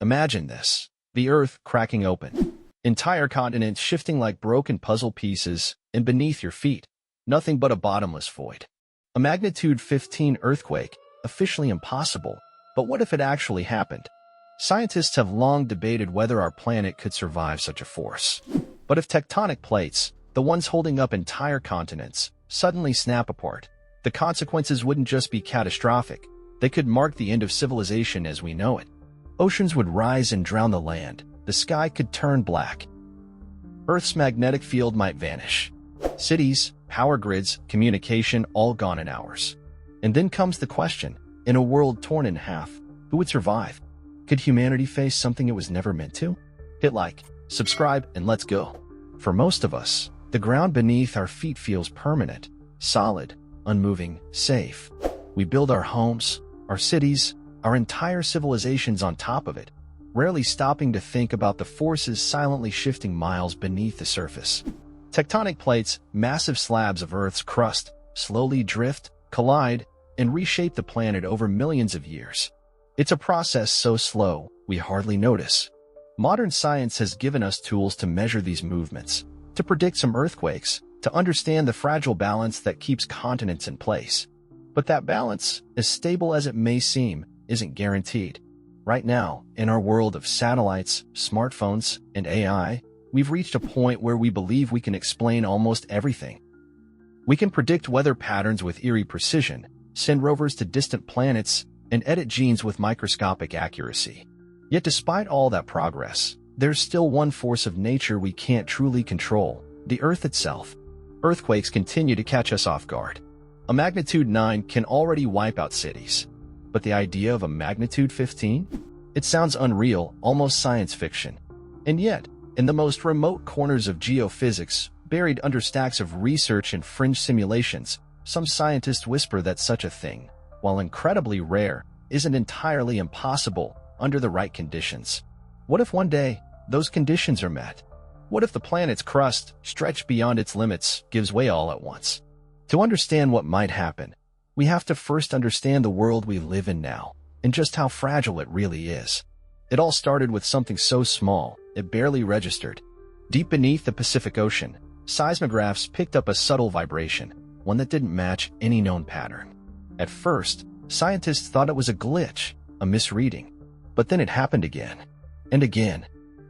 Imagine this. The Earth cracking open. Entire continents shifting like broken puzzle pieces, and beneath your feet, nothing but a bottomless void. A magnitude 15 earthquake, officially impossible, but what if it actually happened? Scientists have long debated whether our planet could survive such a force. But if tectonic plates, the ones holding up entire continents, suddenly snap apart, the consequences wouldn't just be catastrophic, they could mark the end of civilization as we know it. Oceans would rise and drown the land, the sky could turn black. Earth's magnetic field might vanish. Cities, power grids, communication all gone in hours. And then comes the question, in a world torn in half, who would survive? Could humanity face something it was never meant to? Hit like, subscribe, and let's go. For most of us, the ground beneath our feet feels permanent, solid, unmoving, safe. We build our homes, our cities, our entire civilizations on top of it, rarely stopping to think about the forces silently shifting miles beneath the surface. Tectonic plates, massive slabs of Earth's crust, slowly drift, collide, and reshape the planet over millions of years. It's a process so slow, we hardly notice. Modern science has given us tools to measure these movements, to predict some earthquakes, to understand the fragile balance that keeps continents in place. But that balance, as stable as it may seem, isn't guaranteed. Right now, in our world of satellites, smartphones, and AI, we've reached a point where we believe we can explain almost everything. We can predict weather patterns with eerie precision, send rovers to distant planets, and edit genes with microscopic accuracy. Yet despite all that progress, there's still one force of nature we can't truly control, the Earth itself. Earthquakes continue to catch us off guard. A magnitude 9 can already wipe out cities. But the idea of a magnitude 15? It sounds unreal, almost science fiction. And yet, in the most remote corners of geophysics, buried under stacks of research and fringe simulations, some scientists whisper that such a thing, while incredibly rare, isn't entirely impossible under the right conditions. What if one day, those conditions are met? What if the planet's crust, stretched beyond its limits, gives way all at once? To understand what might happen, we have to first understand the world we live in now, and just how fragile it really is. It all started with something so small, it barely registered. Deep beneath the Pacific Ocean, seismographs picked up a subtle vibration, one that didn't match any known pattern. At first, scientists thought it was a glitch, a misreading. But then it happened again, and again.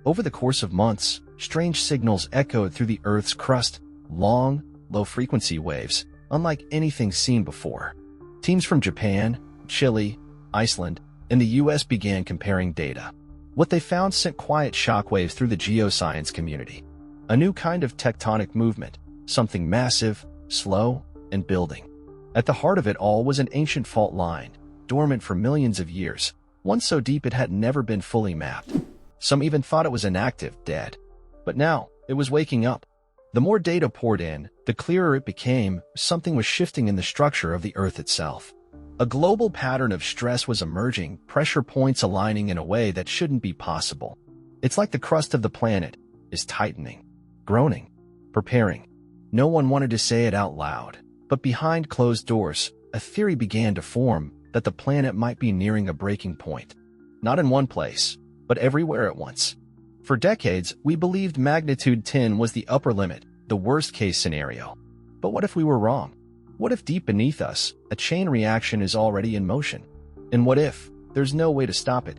Over the course of months, strange signals echoed through the Earth's crust, long, low-frequency waves, unlike anything seen before. Teams from Japan, Chile, Iceland, and the US began comparing data. What they found sent quiet shockwaves through the geoscience community. A new kind of tectonic movement, something massive, slow, and building. At the heart of it all was an ancient fault line, dormant for millions of years, one so deep it had never been fully mapped. Some even thought it was inactive, dead. But now, it was waking up. The more data poured in, the clearer it became something was shifting in the structure of the Earth itself. A global pattern of stress was emerging, pressure points aligning in a way that shouldn't be possible. It's like the crust of the planet is tightening, groaning, preparing. No one wanted to say it out loud, but behind closed doors, a theory began to form that the planet might be nearing a breaking point. Not in one place, but everywhere at once. For decades, we believed magnitude 10 was the upper limit, the worst-case scenario. But what if we were wrong? What if deep beneath us, a chain reaction is already in motion? And what if there's no way to stop it?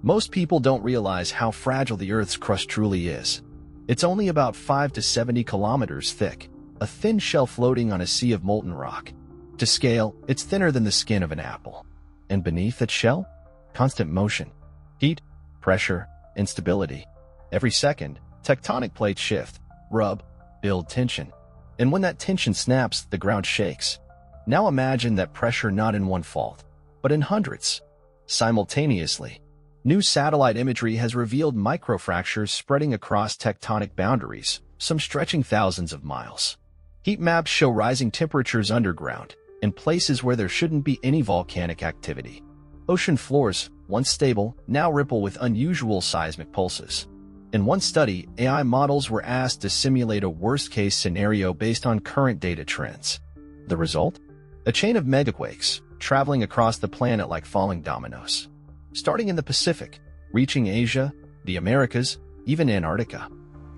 Most people don't realize how fragile the Earth's crust truly is. It's only about 5 to 70 kilometers thick, a thin shell floating on a sea of molten rock. To scale, it's thinner than the skin of an apple. And beneath that shell? Constant motion. Heat, pressure, instability. Every second, tectonic plates shift, rub, build tension. And when that tension snaps, the ground shakes. Now imagine that pressure not in one fault, but in hundreds. Simultaneously, new satellite imagery has revealed microfractures spreading across tectonic boundaries, some stretching thousands of miles. Heat maps show rising temperatures underground, in places where there shouldn't be any volcanic activity. Ocean floors, once stable, now ripple with unusual seismic pulses. In one study, AI models were asked to simulate a worst-case scenario based on current data trends. The result? A chain of megaquakes, traveling across the planet like falling dominoes. Starting in the Pacific, reaching Asia, the Americas, even Antarctica.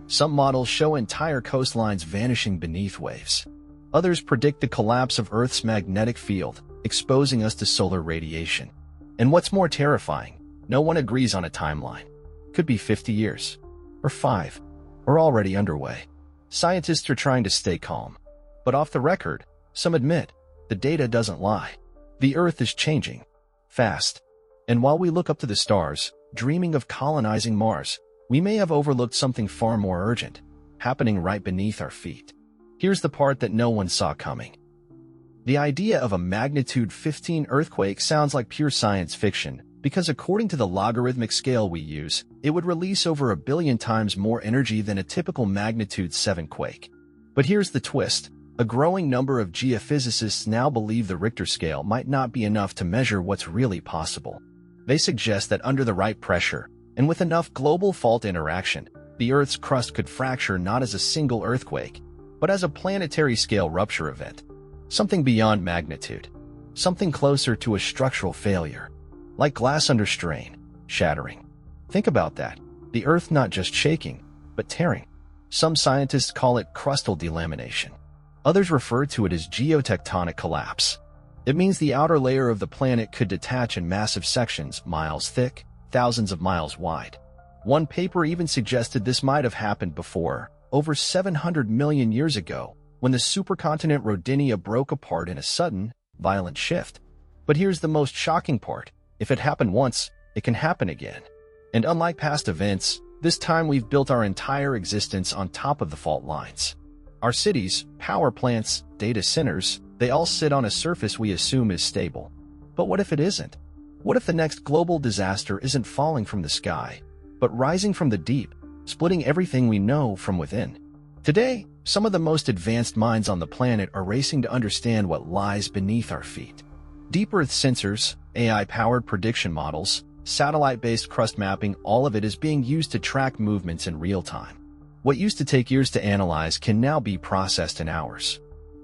Some models show entire coastlines vanishing beneath waves. Others predict the collapse of Earth's magnetic field, exposing us to solar radiation. And what's more terrifying, no one agrees on a timeline. Could be 50 years, or 5, or already underway. Scientists are trying to stay calm. But off the record, some admit, the data doesn't lie. The Earth is changing, fast. And while we look up to the stars, dreaming of colonizing Mars, we may have overlooked something far more urgent, happening right beneath our feet. Here's the part that no one saw coming. The idea of a magnitude 15 earthquake sounds like pure science fiction, because according to the logarithmic scale we use, it would release over 1 billion times more energy than a typical magnitude 7 quake. But here's the twist. A growing number of geophysicists now believe the Richter scale might not be enough to measure what's really possible. They suggest that under the right pressure, and with enough global fault interaction, the Earth's crust could fracture not as a single earthquake, but as a planetary scale rupture event. Something beyond magnitude. Something closer to a structural failure. Like glass under strain, shattering. Think about that. The Earth not just shaking, but tearing. Some scientists call it crustal delamination. Others refer to it as geotectonic collapse. It means the outer layer of the planet could detach in massive sections, miles thick, thousands of miles wide. One paper even suggested this might have happened before, over 700 million years ago, when the supercontinent Rodinia broke apart in a sudden, violent shift. But here's the most shocking part. If it happened once, it can happen again. And unlike past events, this time we've built our entire existence on top of the fault lines. Our cities, power plants, data centers, they all sit on a surface we assume is stable. But what if it isn't? What if the next global disaster isn't falling from the sky, but rising from the deep, splitting everything we know from within? Today, some of the most advanced minds on the planet are racing to understand what lies beneath our feet. Deep Earth sensors, AI-powered prediction models, satellite-based crust mapping, all of it is being used to track movements in real time. What used to take years to analyze can now be processed in hours.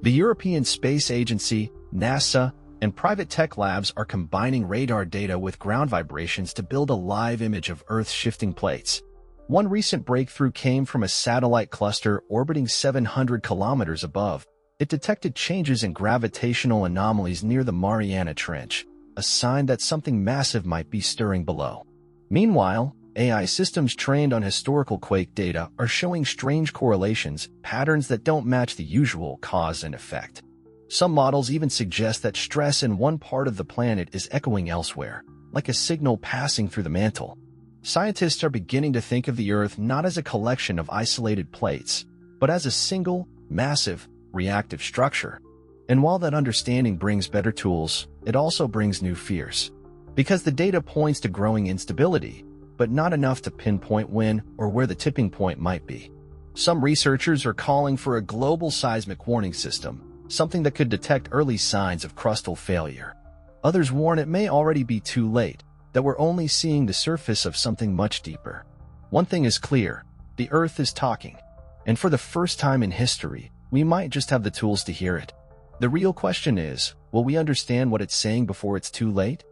The European Space Agency, NASA, and private tech labs are combining radar data with ground vibrations to build a live image of Earth's shifting plates. One recent breakthrough came from a satellite cluster orbiting 700 kilometers above. It detected changes in gravitational anomalies near the Mariana Trench, a sign that something massive might be stirring below. Meanwhile, AI systems trained on historical quake data are showing strange correlations, patterns that don't match the usual cause and effect. Some models even suggest that stress in one part of the planet is echoing elsewhere, like a signal passing through the mantle. Scientists are beginning to think of the Earth not as a collection of isolated plates, but as a single, massive, reactive structure. And while that understanding brings better tools, it also brings new fears. Because the data points to growing instability, but not enough to pinpoint when or where the tipping point might be. Some researchers are calling for a global seismic warning system, something that could detect early signs of crustal failure. Others warn it may already be too late, that we're only seeing the surface of something much deeper. One thing is clear, the Earth is talking. And for the first time in history, we might just have the tools to hear it. The real question is, will we understand what it's saying before it's too late?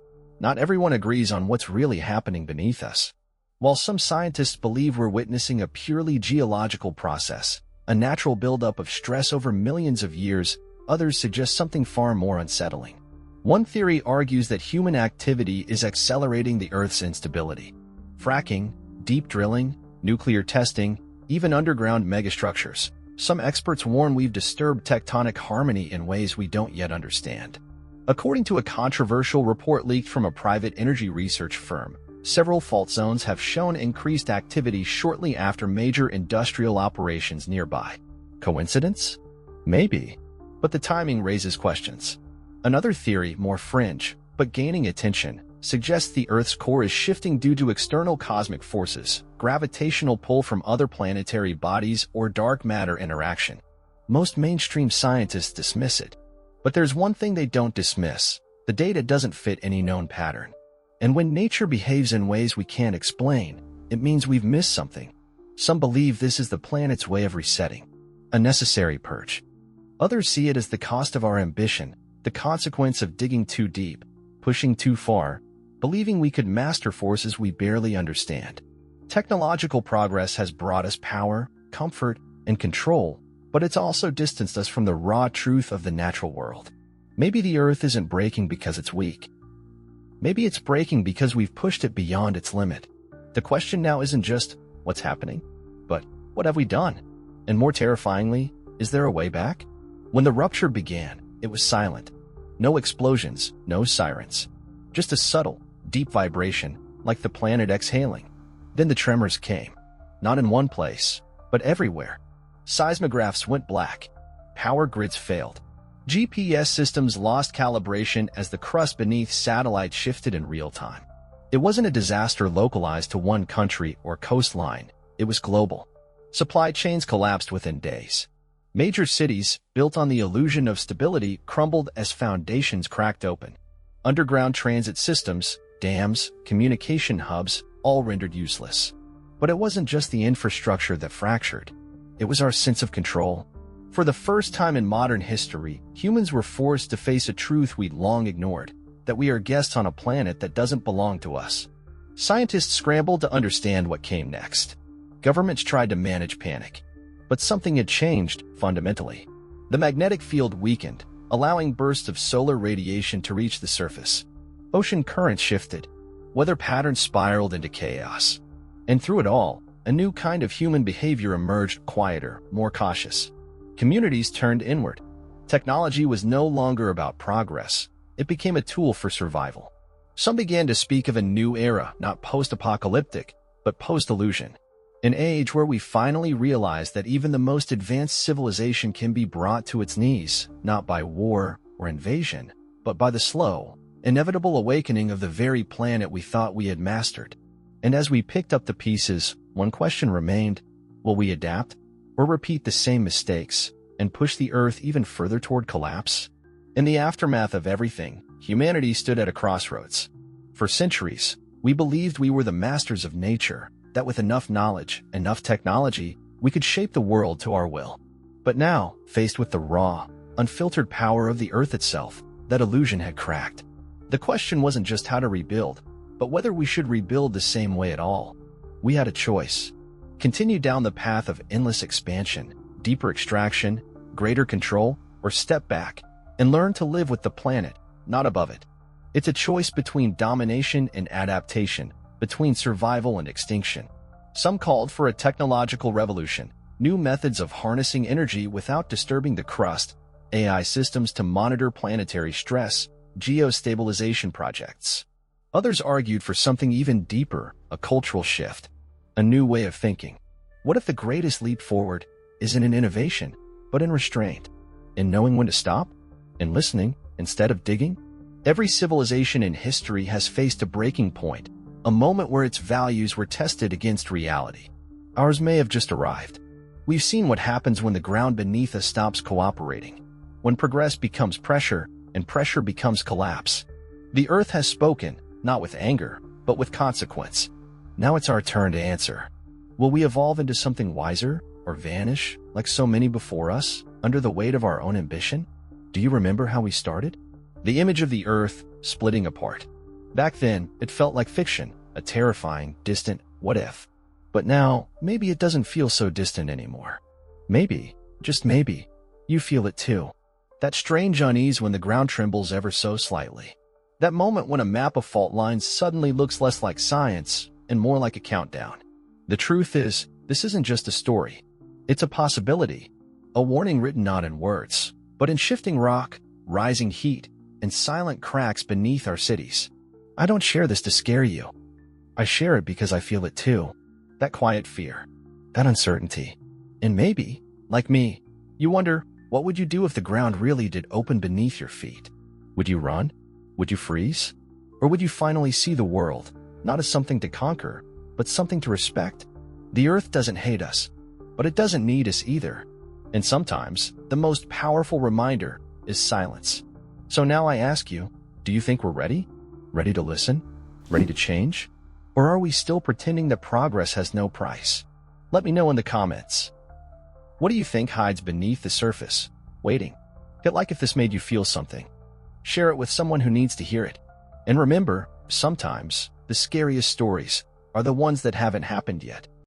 Not everyone agrees on what's really happening beneath us. While some scientists believe we're witnessing a purely geological process, a natural buildup of stress over millions of years, others suggest something far more unsettling. One theory argues that human activity is accelerating the Earth's instability. Fracking, deep drilling, nuclear testing, even underground megastructures. Some experts warn we've disturbed tectonic harmony in ways we don't yet understand. According to a controversial report leaked from a private energy research firm, several fault zones have shown increased activity shortly after major industrial operations nearby. Coincidence? Maybe. But the timing raises questions. Another theory, more fringe, but gaining attention, suggests the Earth's core is shifting due to external cosmic forces, gravitational pull from other planetary bodies, or dark matter interaction. Most mainstream scientists dismiss it. But there's one thing they don't dismiss. The data doesn't fit any known pattern. And when nature behaves in ways we can't explain, it means we've missed something. Some believe this is the planet's way of resetting, a necessary purge. Others see it as the cost of our ambition, the consequence of digging too deep, pushing too far, believing we could master forces we barely understand. Technological progress has brought us power, comfort, and control, but it's also distanced us from the raw truth of the natural world. Maybe the Earth isn't breaking because it's weak. Maybe it's breaking because we've pushed it beyond its limit. The question now isn't just, what's happening? But, what have we done? And more terrifyingly, is there a way back? When the rupture began, it was silent. No explosions, no sirens. Just a subtle, deep vibration, like the planet exhaling. Then the tremors came. Not in one place, but everywhere. Seismographs went black. Power grids failed. GPS systems lost calibration as the crust beneath satellites shifted in real time. It wasn't a disaster localized to one country or coastline. It was global. Supply chains collapsed within days. Major cities, built on the illusion of stability, crumbled as foundations cracked open. Underground transit systems, dams, communication hubs, all rendered useless. But it wasn't just the infrastructure that fractured. It was our sense of control. For the first time in modern history, humans were forced to face a truth we'd long ignored, that we are guests on a planet that doesn't belong to us. Scientists scrambled to understand what came next. Governments tried to manage panic. But something had changed fundamentally. The magnetic field weakened, allowing bursts of solar radiation to reach the surface. Ocean currents shifted. Weather patterns spiraled into chaos. And through it all, a new kind of human behavior emerged, quieter, more cautious. Communities turned inward. Technology was no longer about progress. It became a tool for survival. Some began to speak of a new era, not post-apocalyptic, but post-illusion. An age where we finally realized that even the most advanced civilization can be brought to its knees, not by war or invasion, but by the slow, inevitable awakening of the very planet we thought we had mastered. And as we picked up the pieces, one question remained: will we adapt, or repeat the same mistakes, and push the Earth even further toward collapse? In the aftermath of everything, humanity stood at a crossroads. For centuries, we believed we were the masters of nature, that with enough knowledge, enough technology, we could shape the world to our will. But now, faced with the raw, unfiltered power of the Earth itself, that illusion had cracked. The question wasn't just how to rebuild, but whether we should rebuild the same way at all. We had a choice. Continue down the path of endless expansion, deeper extraction, greater control, or step back and learn to live with the planet, not above it. It's a choice between domination and adaptation, between survival and extinction. Some called for a technological revolution, new methods of harnessing energy without disturbing the crust, AI systems to monitor planetary stress, geostabilization projects. Others argued for something even deeper, a cultural shift, a new way of thinking. What if the greatest leap forward isn't in innovation, but in restraint, in knowing when to stop, in listening instead of digging? Every civilization in history has faced a breaking point, a moment where its values were tested against reality. Ours may have just arrived. We've seen what happens when the ground beneath us stops cooperating, when progress becomes pressure and pressure becomes collapse. The Earth has spoken, not with anger, but with consequence. Now it's our turn to answer. Will we evolve into something wiser, or vanish, like so many before us, under the weight of our own ambition? Do you remember how we started? The image of the Earth splitting apart. Back then, it felt like fiction, a terrifying, distant what if. But now, maybe it doesn't feel so distant anymore. Maybe, just maybe, you feel it too. That strange unease when the ground trembles ever so slightly. That moment when a map of fault lines suddenly looks less like science and more like a countdown. The truth is, this isn't just a story. It's a possibility, a warning written not in words, but in shifting rock, rising heat, and silent cracks beneath our cities. I don't share this to scare you. I share it because I feel it too. That quiet fear, that uncertainty. And maybe, like me, you wonder, what would you do if the ground really did open beneath your feet? Would you run? Would you freeze? Or would you finally see the world, not as something to conquer, but something to respect? The Earth doesn't hate us, but it doesn't need us either. And sometimes, the most powerful reminder is silence. So now I ask you, do you think we're ready? Ready to listen? Ready to change? Or are we still pretending that progress has no price? Let me know in the comments. What do you think hides beneath the surface, waiting? Hit like if this made you feel something. Share it with someone who needs to hear it. And remember, Sometimes, the scariest stories are the ones that haven't happened yet.